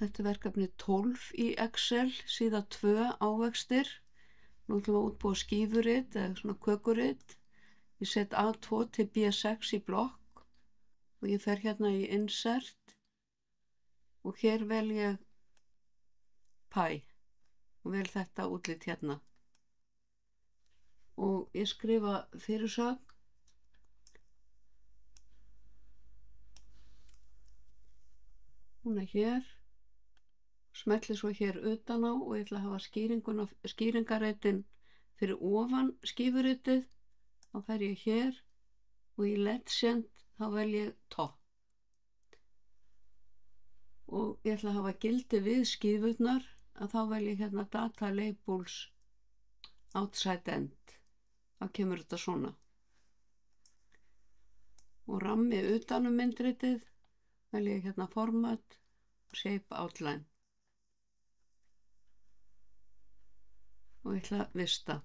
Þetta er verkefni 12 í Excel, síða 2 ávextir. Nú ætlum við að útbúa skífurit eða svona kökurit. Ég set A2 til B6 í blokk og ég fer hérna í Insert og hér vel ég Pie og vel þetta útlit hérna. Og ég skrifa fyrirsögn. Hún er hér. Smelli svo hér utan á og ég ætla að hafa skýringareitin fyrir ofan skífuritið. Þá fer ég hér og í Legend þá vel ég Top. Og ég ætla að hafa gildi við skífurnar að þá vel ég hérna Data Labels Outside End. Þá kemur þetta svona. Og rammi utanum myndritið vel ég hérna Format, Shape Outline. Og ég ætla að vista.